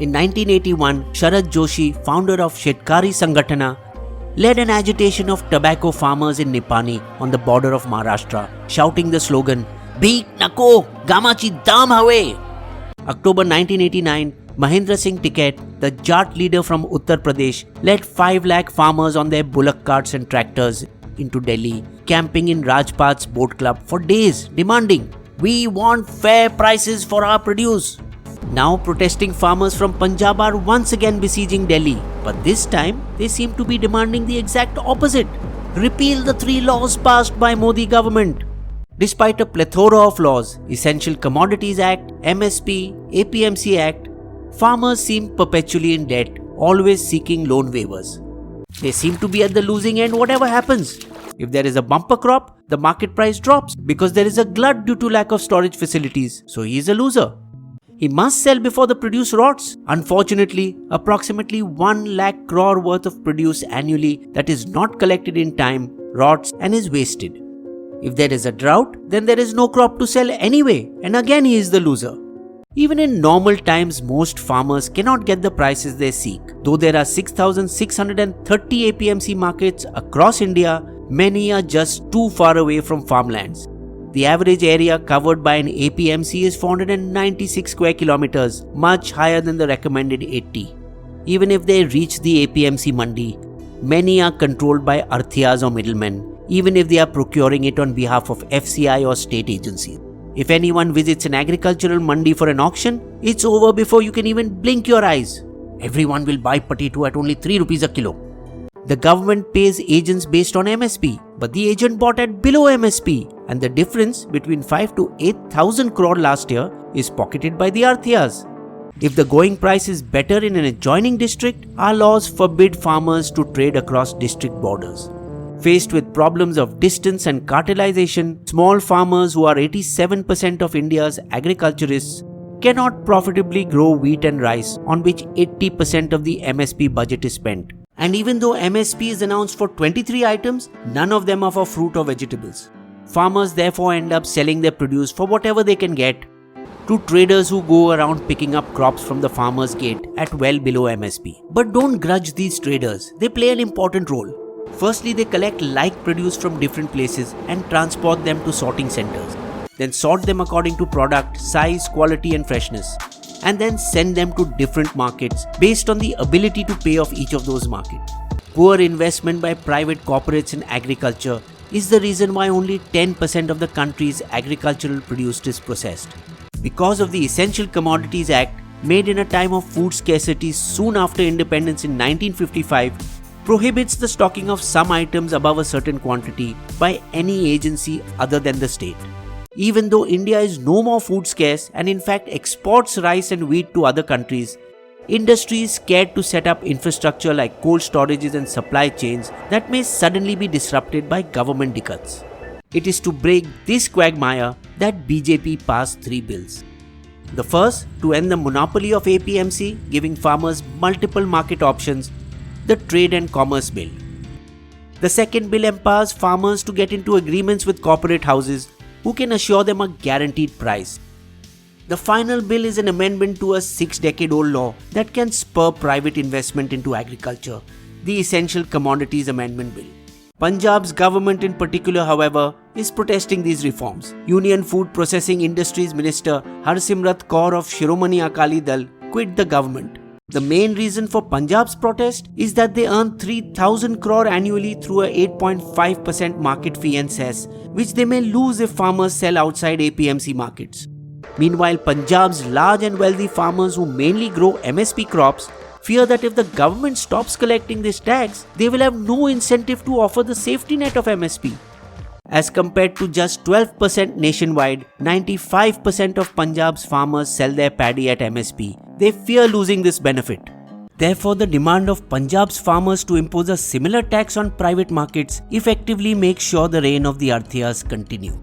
In 1981, Sharad Joshi, founder of Shetkari Sangatana, led an agitation of tobacco farmers in Nipani on the border of Maharashtra, shouting the slogan, "Beek Nako, Gamachi Dam Have." October 1989, Mahendra Singh Tiket, the Jat leader from Uttar Pradesh, led 5 lakh farmers on their bullock carts and tractors into Delhi, camping in Rajpath's boat club for days, demanding, "We want fair prices for our produce." Now protesting farmers from Punjab are once again besieging Delhi, but this time they seem to be demanding the exact opposite. Repeal the 3 laws passed by Modi government. Despite a plethora of laws, Essential Commodities Act, MSP, APMC Act, farmers seem perpetually in debt, always seeking loan waivers. They seem to be at the losing end whatever happens. If there is a bumper crop, the market price drops because there is a glut due to lack of storage facilities, so he is a loser. He must sell before the produce rots. Unfortunately, approximately 1 lakh crore worth of produce annually that is not collected in time rots and is wasted. If there is a drought, then there is no crop to sell anyway, and again he is the loser. Even in normal times, most farmers cannot get the prices they seek. Though there are 6,630 APMC markets across India, many are just too far away from farmlands. The average area covered by an APMC is 496 square kilometers, much higher than the recommended 80. Even if they reach the APMC mandi, many are controlled by arthiyas or middlemen, even if they are procuring it on behalf of FCI or state agencies. If anyone visits an agricultural mandi for an auction, it's over before you can even blink your eyes. Everyone will buy potato at only 3 rupees a kilo. The government pays agents based on MSP, but the agent bought at below MSP, and the difference between 5 to 8,000 crore last year is pocketed by the arthiyas. If the going price is better in an adjoining district, our laws forbid farmers to trade across district borders. Faced with problems of distance and cartelization, small farmers who are 87% of India's agriculturists cannot profitably grow wheat and rice, on which 80% of the MSP budget is spent. And even though MSP is announced for 23 items, none of them are for fruit or vegetables. Farmers therefore end up selling their produce for whatever they can get to traders who go around picking up crops from the farmer's gate at well below MSP. But don't grudge these traders, they play an important role. Firstly, they collect like produce from different places and transport them to sorting centers. Then sort them according to product, size, quality and freshness. And then send them to different markets based on the ability to pay of each of those markets. Poor investment by private corporates in agriculture is the reason why only 10% of the country's agricultural produce is processed. Because of the Essential Commodities Act, made in a time of food scarcity soon after independence in 1955, prohibits the stocking of some items above a certain quantity by any agency other than the state. Even though India is no more food scarce and in fact exports rice and wheat to other countries, industry is scared to set up infrastructure like cold storages and supply chains that may suddenly be disrupted by government dikkats. It is to break this quagmire that BJP passed 3 bills. The first, to end the monopoly of APMC, giving farmers multiple market options, the Trade and Commerce Bill. The second bill empowers farmers to get into agreements with corporate houses who can assure them a guaranteed price. The final bill is an amendment to a 6-decade-old law that can spur private investment into agriculture, the Essential Commodities Amendment Bill. Punjab's government in particular, however, is protesting these reforms. Union Food Processing Industries Minister Harsimrat Kaur of Shiromani Akali Dal quit the government. The main reason for Punjab's protest is that they earn 3,000 crore annually through a 8.5% market fee and cess, which they may lose if farmers sell outside APMC markets. Meanwhile, Punjab's large and wealthy farmers who mainly grow MSP crops fear that if the government stops collecting this tax, they will have no incentive to offer the safety net of MSP. As compared to just 12% nationwide, 95% of Punjab's farmers sell their paddy at MSP. They fear losing this benefit. Therefore, the demand of Punjab's farmers to impose a similar tax on private markets effectively makes sure the reign of the arthiyas continue.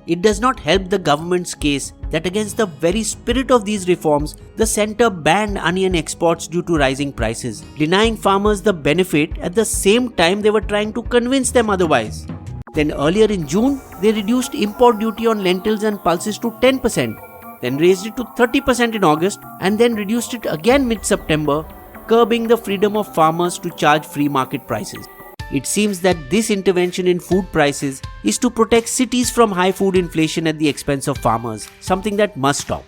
It does not help the government's case that against the very spirit of these reforms, the centre banned onion exports due to rising prices, denying farmers the benefit at the same time they were trying to convince them otherwise. Then earlier in June, they reduced import duty on lentils and pulses to 10%, then raised it to 30% in August, and then reduced it again mid-September, curbing the freedom of farmers to charge free market prices. It seems that this intervention in food prices is to protect cities from high food inflation at the expense of farmers, something that must stop.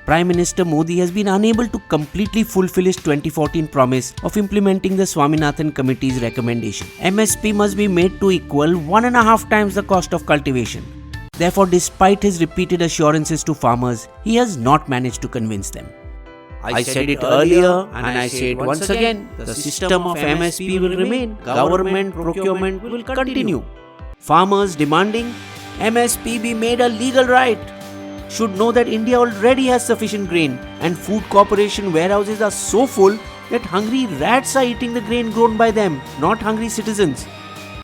Prime Minister Modi has been unable to completely fulfill his 2014 promise of implementing the Swaminathan Committee's recommendation. MSP must be made to equal 1.5 times the cost of cultivation. Therefore, despite his repeated assurances to farmers, he has not managed to convince them. I said it earlier and I say it once again, the system of MSP will remain, government procurement will continue. Farmers demanding MSP be made a legal right should know that India already has sufficient grain, and food corporation warehouses are so full that hungry rats are eating the grain grown by them, not hungry citizens.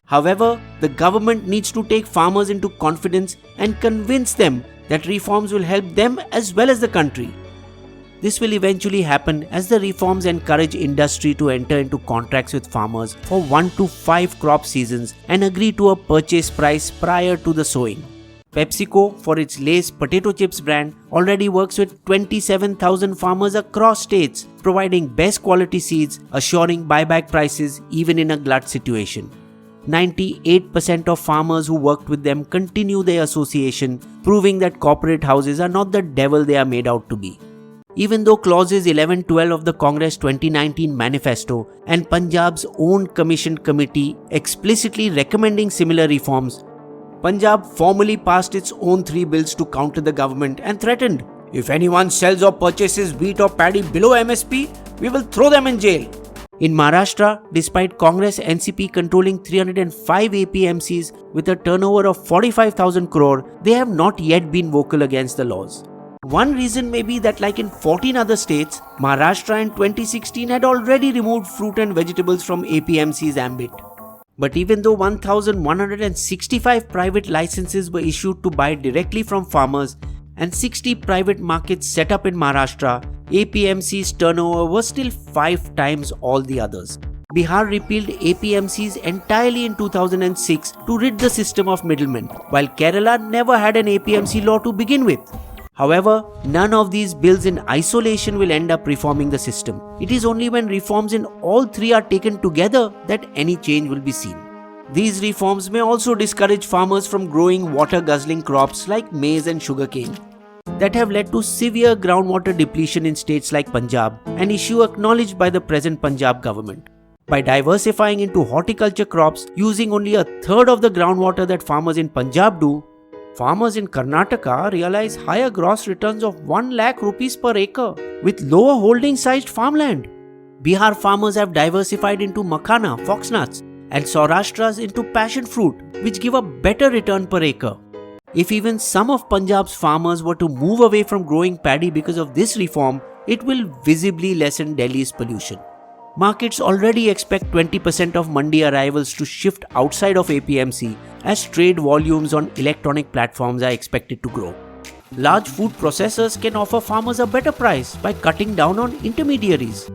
However, the government needs to take farmers into confidence and convince them that reforms will help them as well as the country. This will eventually happen as the reforms encourage industry to enter into contracts with farmers for 1 to 5 crop seasons and agree to a purchase price prior to the sowing. PepsiCo, for its Lay's potato chips brand, already works with 27,000 farmers across states, providing best quality seeds, assuring buyback prices even in a glut situation. 98% of farmers who worked with them continue their association, proving that corporate houses are not the devil they are made out to be. Even though clauses 11-12 of the Congress 2019 manifesto and Punjab's own commissioned committee explicitly recommending similar reforms, Punjab formally passed its own 3 bills to counter the government and threatened, if anyone sells or purchases wheat or paddy below MSP, we will throw them in jail. In Maharashtra, despite Congress NCP controlling 305 APMCs with a turnover of 45,000 crore, they have not yet been vocal against the laws. One reason may be that, like in 14 other states, Maharashtra in 2016 had already removed fruit and vegetables from APMC's ambit. But even though 1,165 private licenses were issued to buy directly from farmers and 60 private markets set up in Maharashtra, APMC's turnover was still 5 times all the others. Bihar repealed APMCs entirely in 2006 to rid the system of middlemen, while Kerala never had an APMC law to begin with. However, none of these bills in isolation will end up reforming the system. It is only when reforms in all 3 are taken together that any change will be seen. These reforms may also discourage farmers from growing water-guzzling crops like maize and sugarcane that have led to severe groundwater depletion in states like Punjab, an issue acknowledged by the present Punjab government. By diversifying into horticulture crops using only a third of the groundwater that farmers in Punjab do, farmers in Karnataka realize higher gross returns of 1 lakh rupees per acre with lower holding-sized farmland. Bihar farmers have diversified into makhana, foxnuts, and Saurashtra's into passion fruit, which give a better return per acre. If even some of Punjab's farmers were to move away from growing paddy because of this reform, it will visibly lessen Delhi's pollution. Markets already expect 20% of mandi arrivals to shift outside of APMC as trade volumes on electronic platforms are expected to grow. Large food processors can offer farmers a better price by cutting down on intermediaries.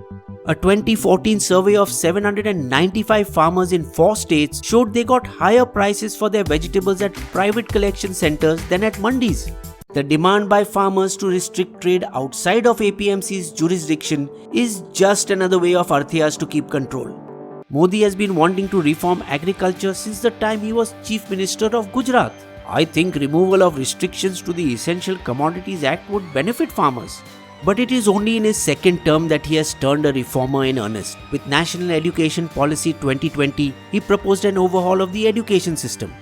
A 2014 survey of 795 farmers in 4 states showed they got higher prices for their vegetables at private collection centers than at mandis. The demand by farmers to restrict trade outside of APMC's jurisdiction is just another way of Arthiyas to keep control. Modi has been wanting to reform agriculture since the time he was Chief Minister of Gujarat. I think removal of restrictions to the Essential Commodities Act would benefit farmers. But it is only in his second term that he has turned a reformer in earnest. With National Education Policy 2020, he proposed an overhaul of the education system.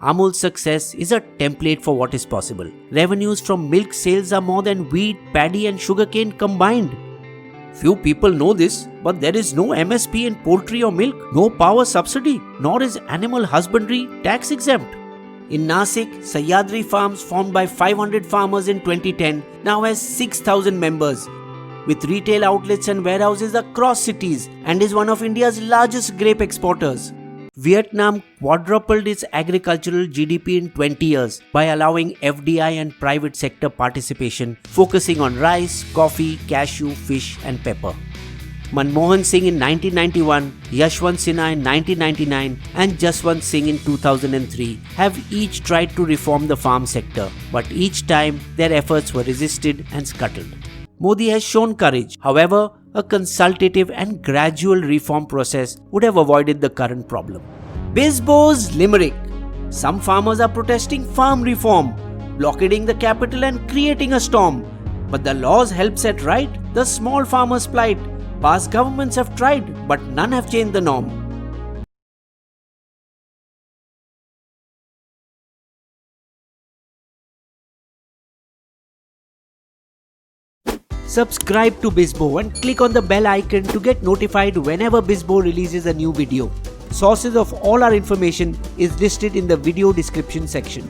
Amul's success is a template for what is possible. Revenues from milk sales are more than wheat, paddy and sugarcane combined. Few people know this, but there is no MSP in poultry or milk, no power subsidy, nor is animal husbandry tax exempt. In Nasik, Sahyadri Farms, formed by 500 farmers in 2010, now has 6,000 members, with retail outlets and warehouses across cities, and is one of India's largest grape exporters. Vietnam quadrupled its agricultural GDP in 20 years by allowing FDI and private sector participation, focusing on rice, coffee, cashew, fish and pepper. Manmohan Singh in 1991, Yashwant Sinha in 1999 and Jaswant Singh in 2003 have each tried to reform the farm sector, but each time their efforts were resisted and scuttled. Modi has shown courage. However, a consultative and gradual reform process would have avoided the current problem. Bisbo's Limerick. Some farmers are protesting farm reform, blockading the capital and creating a storm. But the laws help set right the small farmers' plight. Past governments have tried, but none have changed the norm. Subscribe to Bisbo and click on the bell icon to get notified whenever Bisbo releases a new video. Sources of all our information is listed in the video description section.